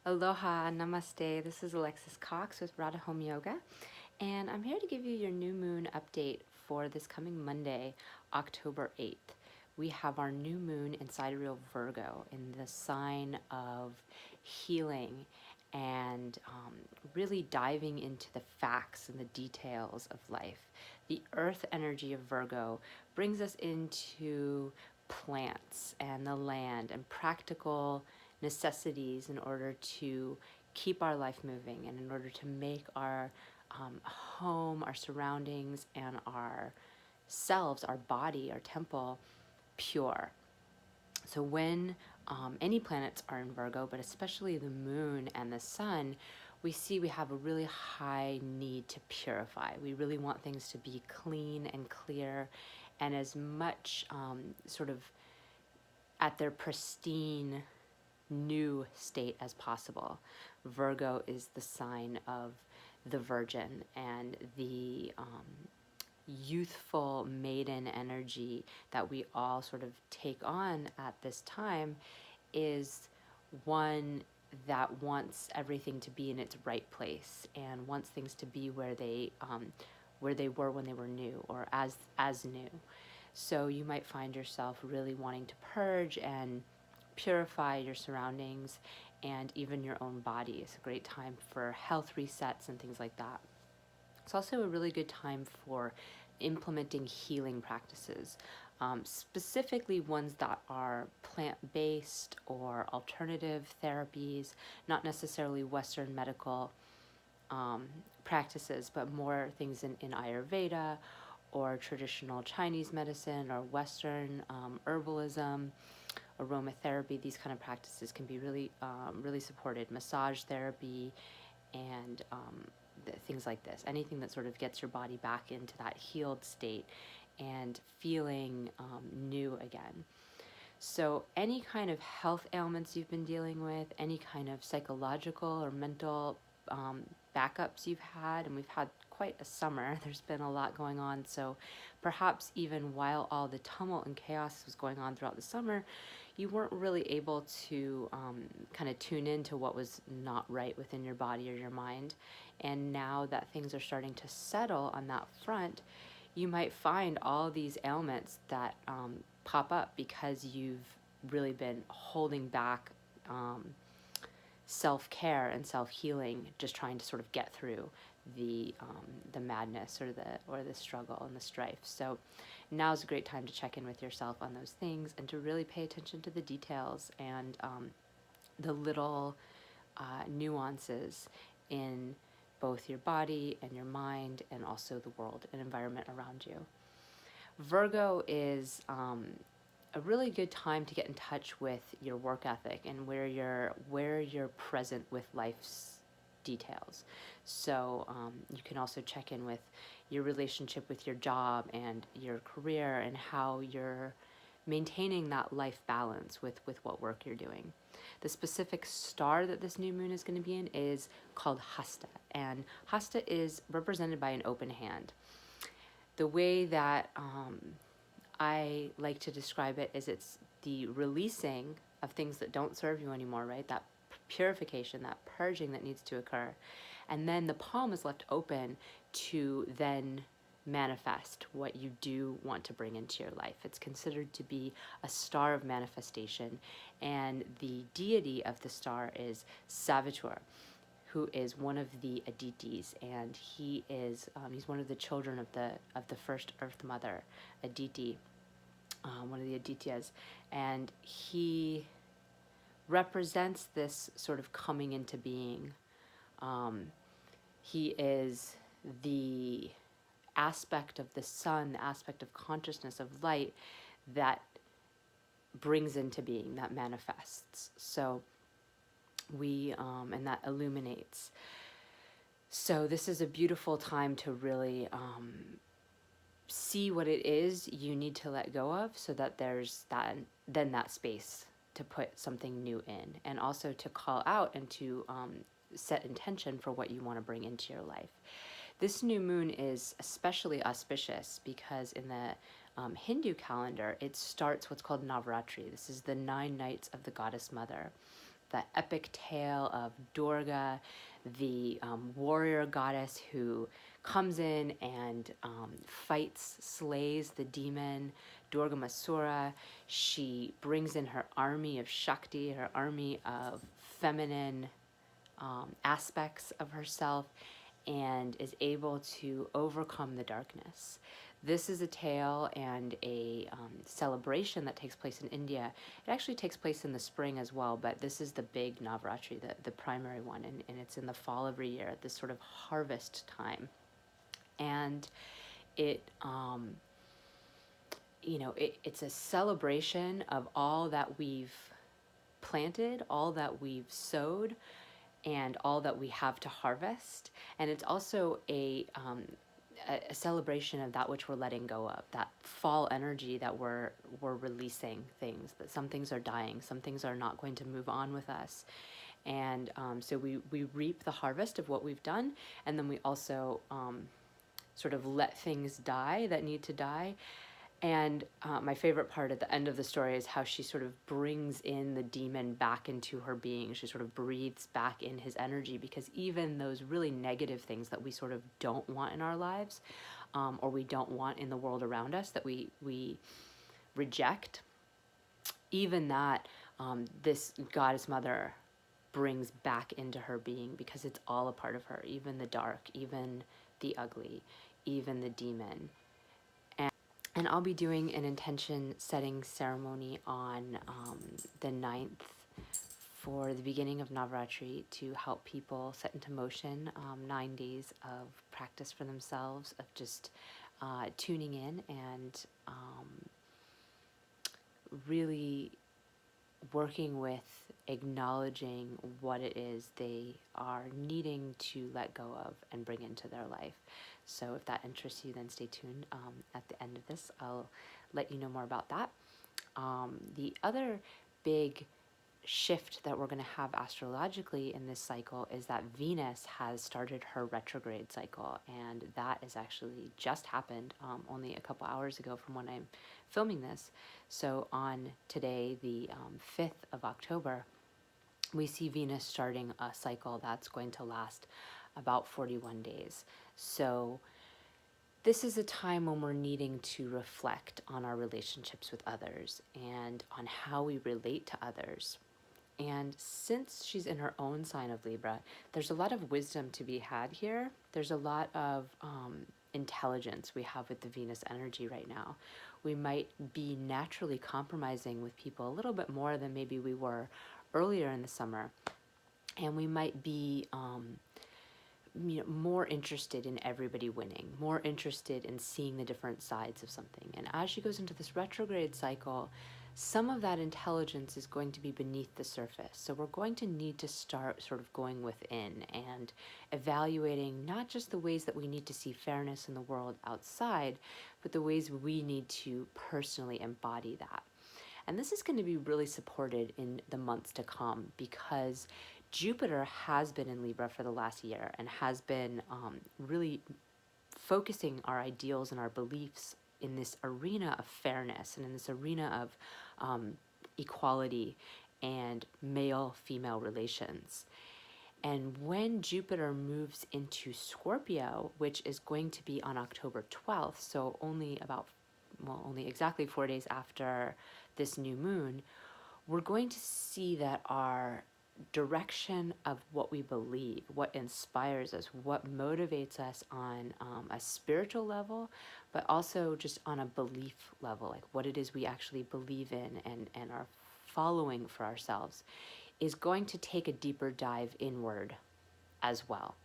Aloha, namaste. This is Alexis Cox with Radha Home Yoga, and I'm here to give you your new moon update for this coming Monday, October 8th. We have our new moon in sidereal Virgo in the sign of healing and really diving into the facts and the details of life. The earth energy of Virgo brings us into plants and the land and practical necessities in order to keep our life moving and in order to make our home, our surroundings, and our selves, our body, our temple, pure. So when any planets are in Virgo, but especially the moon and the sun, we see we have a really high need to purify. We really want things to be clean and clear and as much sort of at their pristine new state as possible. Virgo is the sign of the virgin and the youthful maiden energy that we all sort of take on at this time is one that wants everything to be in its right place and wants things to be where they were when they were new or as new. So you might find yourself really wanting to purge and purify your surroundings and even your own body. It's a great time for health resets and things like that. It's also a really good time for implementing healing practices, specifically ones that are plant-based or alternative therapies, not necessarily Western medical practices, but more things in Ayurveda or traditional Chinese medicine or Western herbalism, aromatherapy. These kind of practices can be really supported. Massage therapy and things like this. Anything that sort of gets your body back into that healed state and feeling new again. So any kind of health ailments you've been dealing with, any kind of psychological or mental backups you've had, and we've had quite a summer, there's been a lot going on, so perhaps even while all the tumult and chaos was going on throughout the summer, you weren't really able to kind of tune into what was not right within your body or your mind. And now that things are starting to settle on that front, you might find all these ailments that pop up because you've really been holding back self-care and self-healing, just trying to sort of get through the madness or the struggle and the strife. So now's a great time to check in with yourself on those things and to really pay attention to the details and the little nuances in both your body and your mind and also the world and environment around you. Virgo is a really good time to get in touch with your work ethic and where you're present with life's details. So you can also check in with your relationship with your job and your career and how you're maintaining that life balance with what work you're doing. The specific star that this new moon is going to be in is called Hasta, and Hasta is represented by an open hand. The way that I like to describe it is it's the releasing of things that don't serve you anymore, right? That purification, that purging that needs to occur. And then the palm is left open to then manifest what you do want to bring into your life. It's considered to be a star of manifestation, and the deity of the star is Savitur, who is one of the Aditis, and he is he's one of the children of the first Earth Mother, Aditi, one of the Adityas, and he represents this sort of coming into being. He is the aspect of the sun, the aspect of consciousness, of light, that brings into being, that manifests. So and that illuminates. So this is a beautiful time to really see what it is you need to let go of, so that there's that space to put something new in, and also to call out and to set intention for what you want to bring into your life. This new moon is especially auspicious because in the Hindu calendar, it starts what's called Navaratri. This is the 9 nights of the goddess mother. the epic tale of Durga, the warrior goddess who comes in and fights, slays the demon Durga Masura. She brings in her army of Shakti, her army of feminine aspects of herself, and is able to overcome the darkness. This is a tale and a celebration that takes place in India. It actually takes place in the spring as well, but this is the big Navaratri, the primary one, and it's in the fall every year at this sort of harvest time. And it, it's a celebration of all that we've planted, all that we've sowed, and all that we have to harvest. And it's also a celebration of that which we're letting go of, that fall energy that we're releasing things, that some things are dying, some things are not going to move on with us. And so we reap the harvest of what we've done, and then we also sort of let things die that need to die. And my favorite part at the end of the story is how she sort of brings in the demon back into her being. She sort of breathes back in his energy, because even those really negative things that we sort of don't want in our lives, or we don't want in the world around us, that we reject, even that this goddess mother brings back into her being, because it's all a part of her, even the dark, even the ugly, even the demon. And I'll be doing an intention setting ceremony on the 9th for the beginning of Navaratri, to help people set into motion 9 days of practice for themselves, of just tuning in and really working with acknowledging what it is they are needing to let go of and bring into their life. So if that interests you, then stay tuned. At the end of this, I'll let you know more about that. The other big shift that we're going to have astrologically in this cycle is that Venus has started her retrograde cycle, and that has actually just happened only a couple hours ago from when I'm filming this. So on today, the 5th of October, we see Venus starting a cycle that's going to last about 41 days. So this is a time when we're needing to reflect on our relationships with others and on how we relate to others. And since she's in her own sign of Libra, there's a lot of wisdom to be had here. There's a lot of intelligence we have with the Venus energy right now. We might be naturally compromising with people a little bit more than maybe we were earlier in the summer. And we might be more interested in everybody winning, more interested in seeing the different sides of something. And as she goes into this retrograde cycle, some of that intelligence is going to be beneath the surface. So we're going to need to start sort of going within and evaluating not just the ways that we need to see fairness in the world outside, but the ways we need to personally embody that. And this is going to be really supported in the months to come, because Jupiter has been in Libra for the last year and has been really focusing our ideals and our beliefs in this arena of fairness and in this arena of equality and male-female relations. And when Jupiter moves into Scorpio, which is going to be on October 12th, so only exactly 4 days after this new moon, we're going to see that our direction of what we believe, what inspires us, what motivates us on a spiritual level, but also just on a belief level, like what it is we actually believe in and are following for ourselves, is going to take a deeper dive inward as well.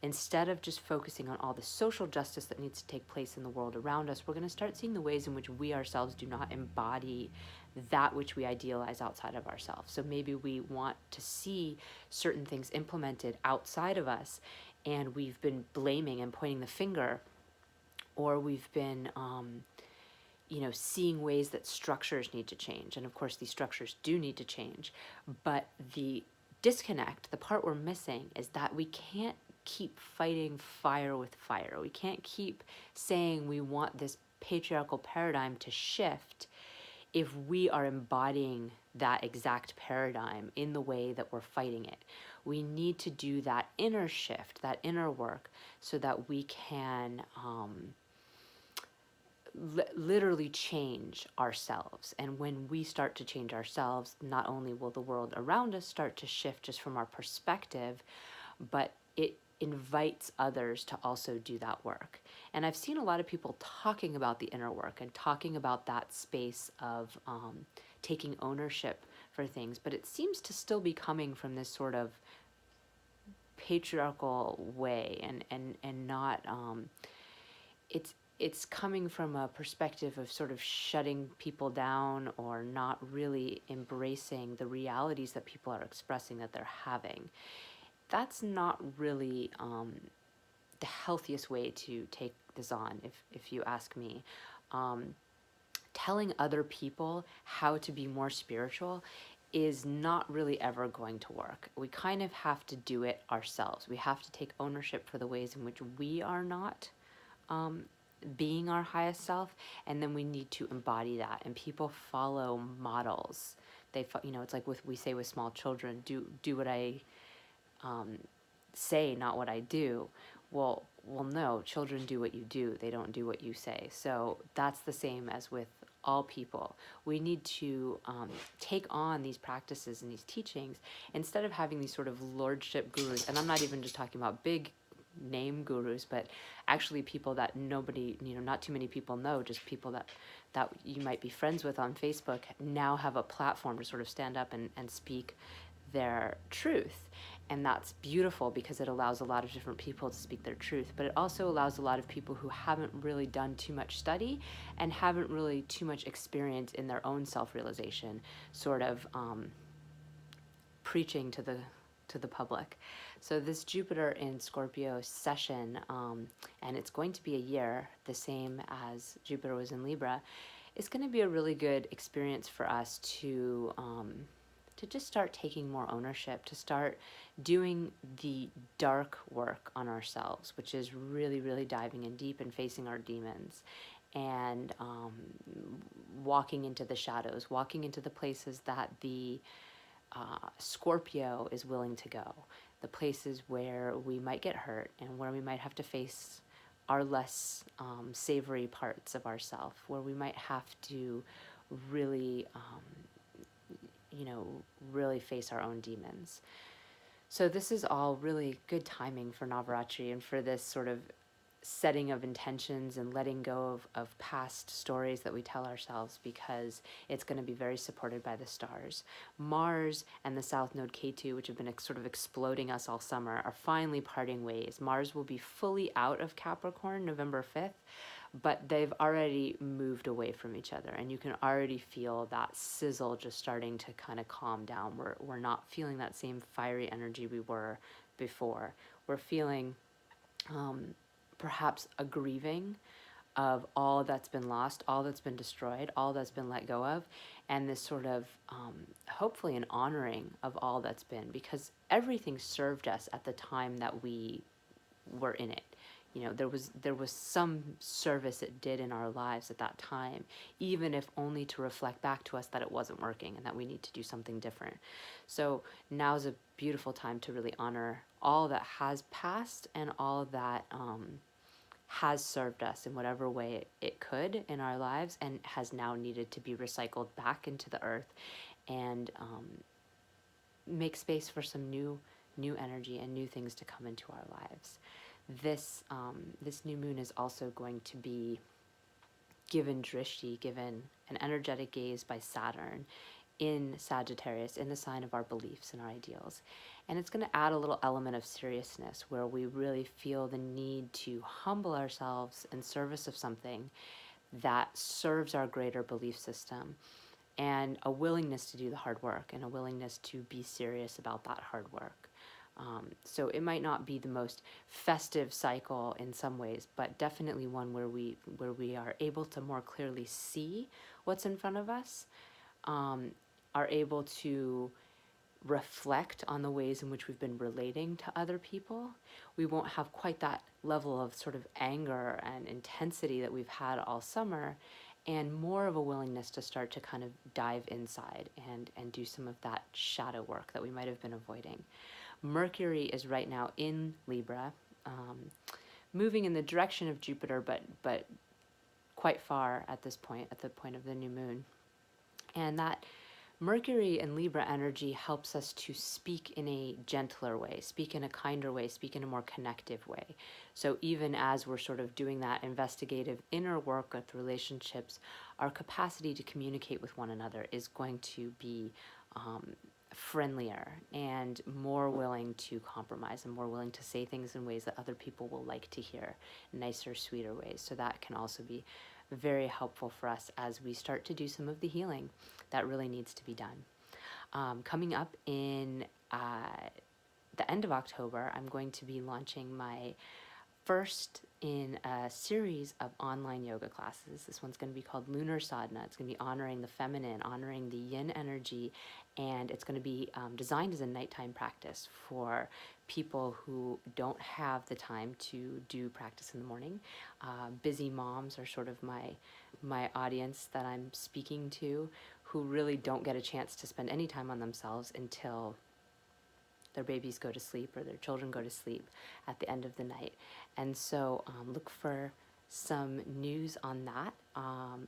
Instead of just focusing on all the social justice that needs to take place in the world around us, we're going to start seeing the ways in which we ourselves do not embody that which we idealize outside of ourselves. So maybe we want to see certain things implemented outside of us, and we've been blaming and pointing the finger, or we've been seeing ways that structures need to change. And of course, these structures do need to change. But the disconnect, the part we're missing, is that we can't keep fighting fire with fire. We can't keep saying we want this patriarchal paradigm to shift if we are embodying that exact paradigm in the way that we're fighting it. We need to do that inner shift, that inner work, so that we can literally change ourselves. And when we start to change ourselves, not only will the world around us start to shift just from our perspective, but it invites others to also do that work. And I've seen a lot of people talking about the inner work and talking about that space of taking ownership for things, but it seems to still be coming from this sort of patriarchal way, and not it's coming from a perspective of sort of shutting people down or not really embracing the realities that people are expressing that they're having. That's not really the healthiest way to take this on, if you ask me. Telling other people how to be more spiritual is not really ever going to work. We kind of have to do it ourselves. We have to take ownership for the ways in which we are not being our highest self, and then we need to embody that. And people follow models. It's like we say with small children, do what I say, not what I do. Well, no, children do what you do. They don't do what you say. So that's the same as with all people. We need to take on these practices and these teachings instead of having these sort of lordship gurus. And I'm not even just talking about big name gurus, but actually people that nobody, not too many people know, just people that you might be friends with on Facebook now have a platform to sort of stand up and speak their truth. And that's beautiful because it allows a lot of different people to speak their truth, but it also allows a lot of people who haven't really done too much study and haven't really too much experience in their own self-realization, sort of preaching to the public. So this Jupiter in Scorpio session, and it's going to be a year, the same as Jupiter was in Libra, is going to be a really good experience for us to just start taking more ownership, to start doing the dark work on ourselves, which is really, really diving in deep and facing our demons, and walking into the shadows, walking into the places that the Scorpio is willing to go, the places where we might get hurt and where we might have to face our less savory parts of ourself, where we might have to really really face our own demons. So this is all really good timing for Navaratri and for this sort of setting of intentions and letting go of past stories that we tell ourselves, because it's going to be very supported by the stars. Mars and the South Node Ketu, which have been sort of exploding us all summer, are finally parting ways. Mars will be fully out of Capricorn November 5th, but they've already moved away from each other, and you can already feel that sizzle just starting to kind of calm down. We're not feeling that same fiery energy we were before. We're feeling perhaps a grieving of all that's been lost, all that's been destroyed, all that's been let go of, and this sort of hopefully an honoring of all that's been, because everything served us at the time that we were in it. There was some service it did in our lives at that time, even if only to reflect back to us that it wasn't working and that we need to do something different. So now's a beautiful time to really honor all that has passed and all that has served us in whatever way it could in our lives, and has now needed to be recycled back into the earth, and make space for some new energy and new things to come into our lives. This new moon is also going to be given drishti, given an energetic gaze by Saturn in Sagittarius, in the sign of our beliefs and our ideals. And it's going to add a little element of seriousness, where we really feel the need to humble ourselves in service of something that serves our greater belief system, and a willingness to do the hard work, and a willingness to be serious about that hard work. So it might not be the most festive cycle in some ways, but definitely one where we are able to more clearly see what's in front of us, are able to reflect on the ways in which we've been relating to other people. We won't have quite that level of sort of anger and intensity that we've had all summer, and more of a willingness to start to kind of dive inside and do some of that shadow work that we might have been avoiding. Mercury is right now in Libra, moving in the direction of Jupiter, but quite far at this point, at the point of the new moon. And that Mercury and Libra energy helps us to speak in a gentler way, speak in a kinder way, speak in a more connective way. So even as we're sort of doing that investigative inner work with relationships, our capacity to communicate with one another is going to be friendlier and more willing to compromise and more willing to say things in ways that other people will like to hear, nicer, sweeter ways. So that can also be very helpful for us as we start to do some of the healing that really needs to be done. Coming up in the end of October, I'm going to be launching my first in a series of online yoga classes. This one's going to be called Lunar Sadhana. It's going to be honoring the feminine, honoring the yin energy, and it's going to be designed as a nighttime practice for people who don't have the time to do practice in the morning. Busy moms are sort of my audience that I'm speaking to, who really don't get a chance to spend any time on themselves until their babies go to sleep or their children go to sleep at the end of the night. And so look for some news on that.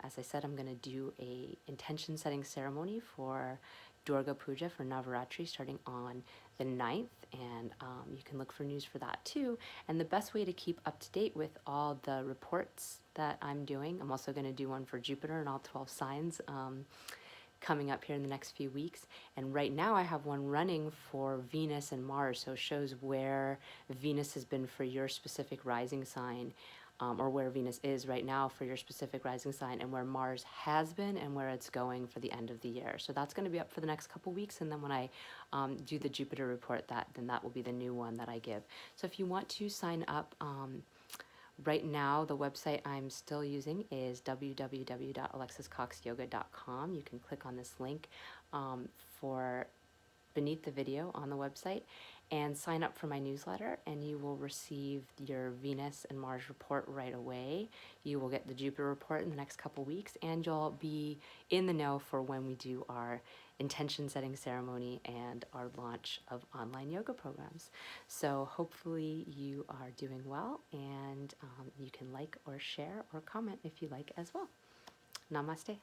As I said, I'm going to do a intention setting ceremony for Durga Puja for Navaratri starting on the 9th, and you can look for news for that too. And the best way to keep up to date with all the reports that I'm doing, I'm also going to do one for Jupiter and all 12 signs coming up here in the next few weeks. And right now I have one running for Venus and Mars, so it shows where Venus has been for your specific rising sign, or where Venus is right now for your specific rising sign, and where Mars has been and where it's going for the end of the year. So that's going to be up for the next couple weeks, and then when I do the Jupiter report, then that will be the new one that I give. So if you want to sign up, right now, the website I'm still using is www.alexiscoxyoga.com. You can click on this link for beneath the video on the website and sign up for my newsletter, and you will receive your Venus and Mars report right away. You will get the Jupiter report in the next couple weeks, and you'll be in the know for when we do our intention setting ceremony and our launch of online yoga programs. So hopefully you are doing well, and you can like or share or comment if you like as well. Namaste.